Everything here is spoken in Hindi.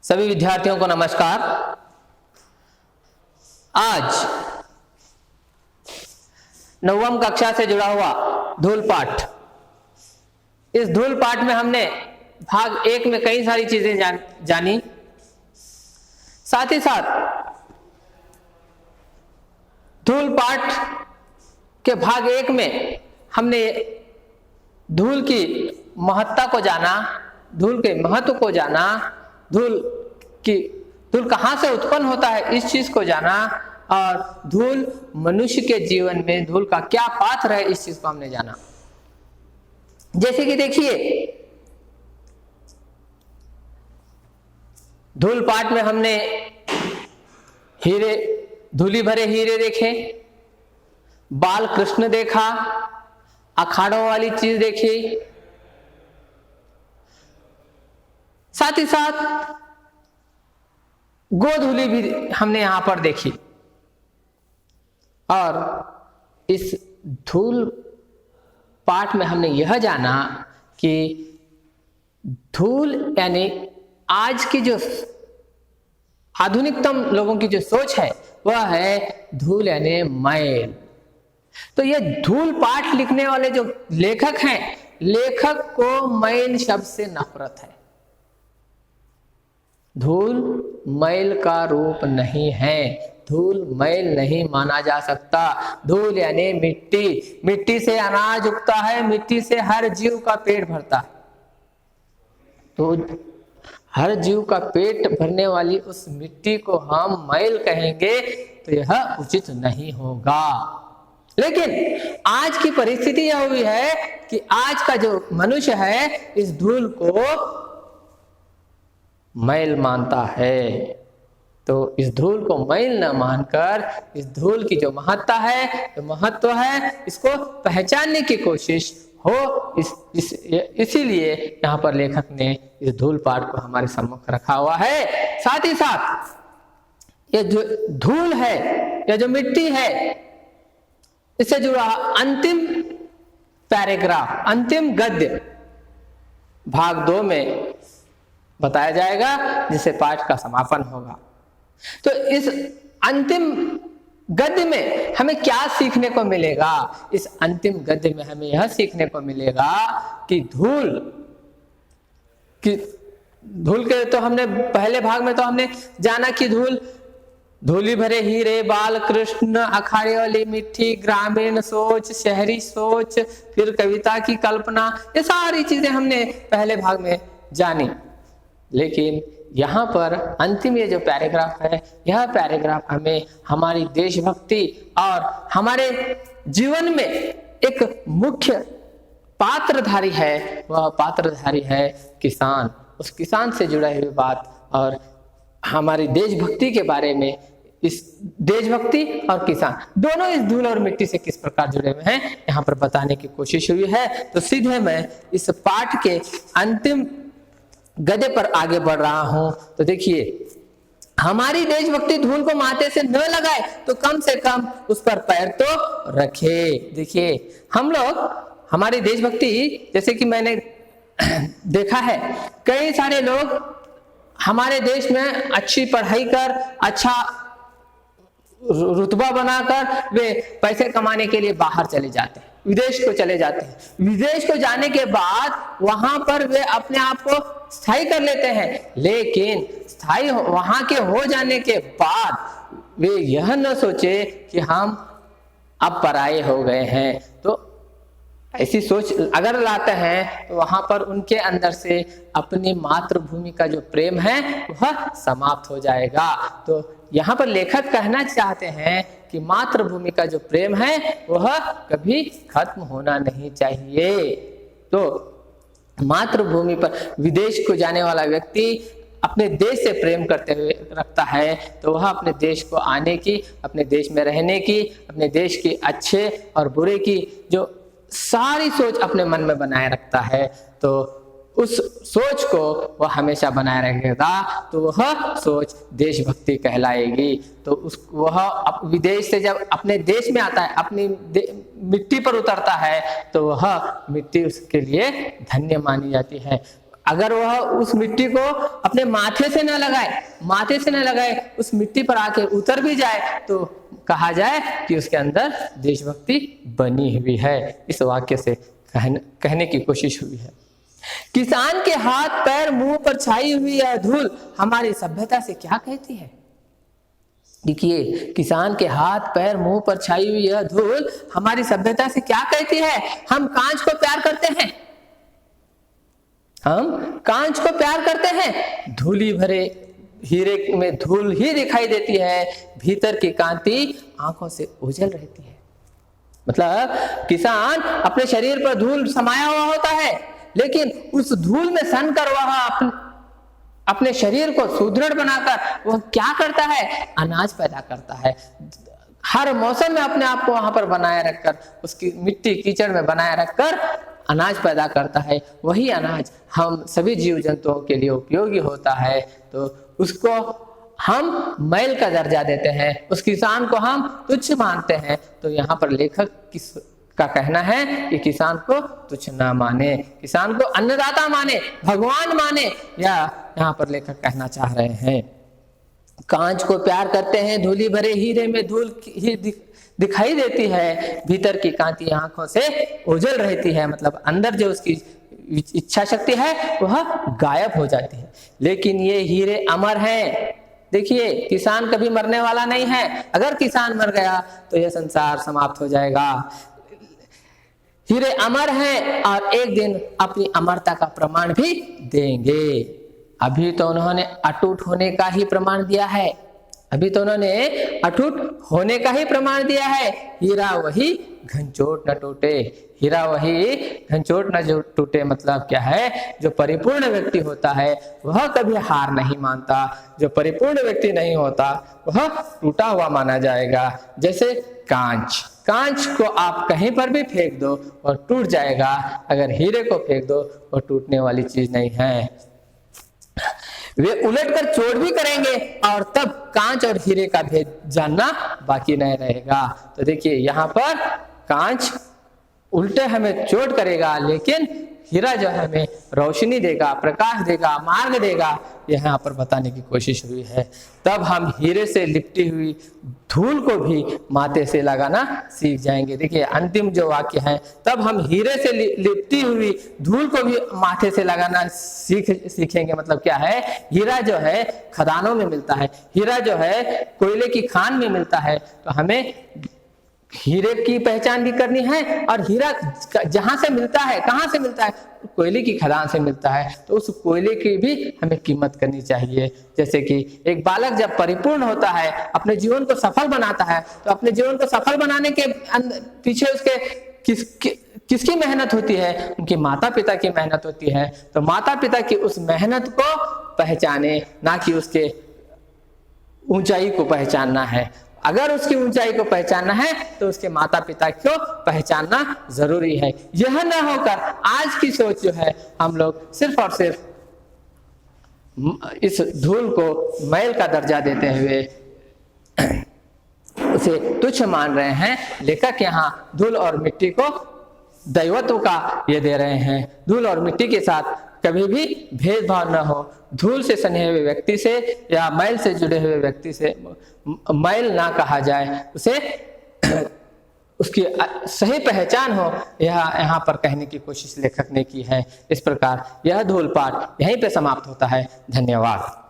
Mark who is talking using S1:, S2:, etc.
S1: सभी विद्यार्थियों को नमस्कार। आज नवम कक्षा से जुड़ा हुआ धूल पाठ, इस धूल पाठ में हमने भाग एक में कई सारी चीजें जानी। साथ ही साथ धूल पाठ के भाग एक में हमने धूल की महत्ता को जाना, धूल के महत्व को जाना, धूल कहाँ से उत्पन्न होता है इस चीज को जाना, और धूल मनुष्य के जीवन में धूल का क्या पात्र है इस चीज को हमने जाना। जैसे कि देखिए, धूल पाठ में हमने हीरे, धूली भरे हीरे देखे, बाल कृष्ण देखा, अखाड़ों वाली चीज देखी, साथ ही साथ गोधूली भी हमने यहां पर देखी। और इस धूल पाठ में हमने यह जाना कि धूल यानी आज की जो आधुनिकतम लोगों की जो सोच है वह है धूल यानी मैल। तो ये धूल पाठ लिखने वाले जो लेखक हैं, लेखक को मैल शब्द से नफरत है। धूल मैल का रूप नहीं है, धूल मैल नहीं माना जा सकता। धूल यानी मिट्टी, मिट्टी से अनाज उगता है, मिट्टी से हर जीव का पेट भरता है। तो हर जीव का पेट भरने वाली उस मिट्टी को हम मैल कहेंगे तो यह उचित नहीं होगा। लेकिन आज की परिस्थिति यह हुई है कि आज का जो मनुष्य है इस धूल को मैल मानता है। तो इस धूल को मैल न मानकर इस धूल की जो महत्ता है, जो महत्व है, इसको पहचानने की कोशिश हो, इसीलिए यहाँ पर लेखक ने इस धूल पाठ को हमारे सम्मुख रखा हुआ है। साथ ही साथ ये जो धूल है या जो मिट्टी है, इससे जुड़ा अंतिम पैराग्राफ, अंतिम गद्य भाग 2 में बताया जाएगा, जिससे पाठ का समापन होगा। तो इस अंतिम गद्य में हमें क्या सीखने को मिलेगा? इस अंतिम गद्य में हमें यह सीखने को मिलेगा कि धूल के तो हमने पहले भाग में तो हमने जाना कि धूली भरे हीरे, बाल कृष्ण, अखाड़े वाली मिट्टी, ग्रामीण सोच, शहरी सोच, फिर कविता की कल्पना, ये सारी चीजें हमने पहले भाग में जानी। लेकिन यहाँ पर अंतिम ये जो पैराग्राफ है, यह पैराग्राफ हमें हमारी देशभक्ति और हमारे जीवन में एक मुख्य पात्रधारी है, वह पात्रधारी है किसान। उस किसान से जुड़ा हुई बात और हमारी देशभक्ति के बारे में, इस देशभक्ति और किसान दोनों इस धूल और मिट्टी से किस प्रकार जुड़े हुए हैं यहाँ पर बताने की कोशिश हुई है। तो सीधे मैं इस पाठ के अंतिम गद्य पर आगे बढ़ रहा हूं। तो देखिए, हमारी देशभक्ति धूल को माथे से न लगाए तो कम से कम उस पर पैर तो रखे। देखिए, हम लोग हमारी देशभक्ति, जैसे कि मैंने देखा है, कई सारे लोग हमारे देश में अच्छी पढ़ाई कर, अच्छा रुतबा बनाकर वे पैसे कमाने के लिए बाहर चले जाते हैं, विदेश को चले जाते हैं। विदेश को जाने के बाद वहां पर वे अपने आप को स्थायी कर लेते हैं, लेकिन स्थायी वहां के हो जाने के बाद वे यह न सोचे कि हम अब पराये हो गए हैं। तो ऐसी सोच अगर लाते हैं तो वहां पर उनके अंदर से अपनी मातृभूमि का जो प्रेम है वह समाप्त हो जाएगा। तो यहाँ पर लेखक कहना चाहते हैं कि मातृभूमि का जो प्रेम है वह कभी खत्म होना नहीं चाहिए। तो मातृभूमि पर विदेश को जाने वाला व्यक्ति अपने देश से प्रेम करते हुए रखता है, तो वह अपने देश को आने की, अपने देश में रहने की, अपने देश की अच्छे और बुरे की जो सारी सोच अपने मन में बनाए रखता है। तो उस सोच को वह हमेशा बनाए रखेगा, तो वह सोच देशभक्ति कहलाएगी। तो वह विदेश से जब अपने देश में आता है, अपनी मिट्टी पर उतरता है, तो वह मिट्टी उसके लिए धन्य मानी जाती है। अगर वह उस मिट्टी को अपने माथे से न लगाए उस मिट्टी पर आके उतर भी जाए तो कहा जाए कि उसके अंदर देशभक्ति बनी हुई है। इस वाक्य से कहने की कोशिश हुई है। किसान के हाथ पैर मुंह पर छाई हुई यह धूल हमारी सभ्यता से क्या कहती है? देखिए, किसान के हाथ पैर मुंह पर छाई हुई यह धूल हमारी सभ्यता से क्या कहती है? हम कांच को प्यार करते हैं, धूली भरे हीरे में धूल ही दिखाई देती है, भीतर की कांति आंखों से ओझल रहती है। मतलब किसान अपने शरीर पर धूल समाया हुआ होता है, लेकिन उस धूल में सन कर वह अपने शरीर को सुदृढ़ बनाकर वह क्या करता है? अनाज पैदा करता है। हर मौसम में अपने आप को वहां पर बनाए रखकर, उसकी मिट्टी कीचड़ में बनाए रखकर अनाज पैदा करता है। वही अनाज हम सभी जीव जंतुओं के लिए उपयोगी होता है, तो उसको हम मैल का दर्जा देते हैं, उस किसान को हम तुच्छ मानते हैं। तो यहाँ पर लेखक का कहना है कि किसान को तुच्छ ना माने, किसान को अन्नदाता माने, भगवान माने, या यहाँ पर लेखक कहना चाह रहे हैं। कांच को प्यार करते हैं, धूली भरे हीरे में धूल ही दिखाई देती है, भीतर की कांति आंखों से ओझल रहती है। मतलब अंदर जो उसकी इच्छा शक्ति है वह गायब हो जाती है। लेकिन ये हीरे अमर हैं। देखिए, किसान कभी मरने वाला नहीं है। अगर किसान मर गया तो यह संसार समाप्त हो जाएगा। हीरे अमर हैं और एक दिन अपनी अमरता का प्रमाण भी देंगे। अभी तो उन्होंने अटूट होने का ही प्रमाण दिया है, हीरा वही घनचोट न टूटे, मतलब क्या है? जो परिपूर्ण व्यक्ति होता है वह कभी हार नहीं मानता, जो परिपूर्ण व्यक्ति नहीं होता वह टूटा हुआ माना जाएगा। जैसे कांच को आप कहीं पर भी फेंक दो और टूट जाएगा, अगर हीरे को फेंक दो वो टूटने वाली चीज नहीं है। वे उलटकर चोट भी करेंगे और तब कांच और हीरे का भेद जानना बाकी नहीं रहेगा। तो देखिए, यहाँ पर कांच उल्टे हमें चोट करेगा, लेकिन हीरा जो है हमें रोशनी देगा, प्रकाश देगा, मार्ग देगा, यहाँ पर बताने की कोशिश हुई है। तब हम हीरे से लिपटी हुई धूल को भी माथे से लगाना सीख जाएंगे। देखिए, अंतिम जो वाक्य है, तब हम हीरे से लिपटी हुई धूल को भी माथे से लगाना सीखेंगे। मतलब क्या है? हीरा जो है खदानों में मिलता है, हीरा जो है कोयले की खान में मिलता है, तो हमें हीरे की पहचान भी करनी है। और हीरा जहां से मिलता है, कहां से मिलता है? कोयले की खदान से मिलता है, तो उस कोयले की भी हमें कीमत करनी चाहिए। जैसे कि एक बालक जब परिपूर्ण होता है, अपने जीवन को सफल बनाता है, तो अपने जीवन को सफल बनाने के पीछे उसके किसकी मेहनत होती है? उनके माता पिता की मेहनत होती है। तो माता पिता की उस मेहनत को पहचाने, ना कि उसके ऊंचाई को पहचानना है। अगर उसकी ऊंचाई को पहचानना है तो उसके माता पिता को पहचानना जरूरी है। यह न होकर आज की सोच जो है, हम लोग सिर्फ और सिर्फ इस धूल को मैल का दर्जा देते हुए उसे तुच्छ मान रहे हैं। लेखक यहाँ धूल और मिट्टी को दैवत्व का ये दे रहे हैं। धूल और मिट्टी के साथ कभी भी भेदभाव न हो। धूल से सने हुए व्यक्ति से या मैल से जुड़े हुए व्यक्ति से मैल ना कहा जाए, उसे उसकी सही पहचान हो, यह यहाँ पर कहने की कोशिश लेखक ने की है। इस प्रकार यह धूल पाठ यहीं पे समाप्त होता है। धन्यवाद।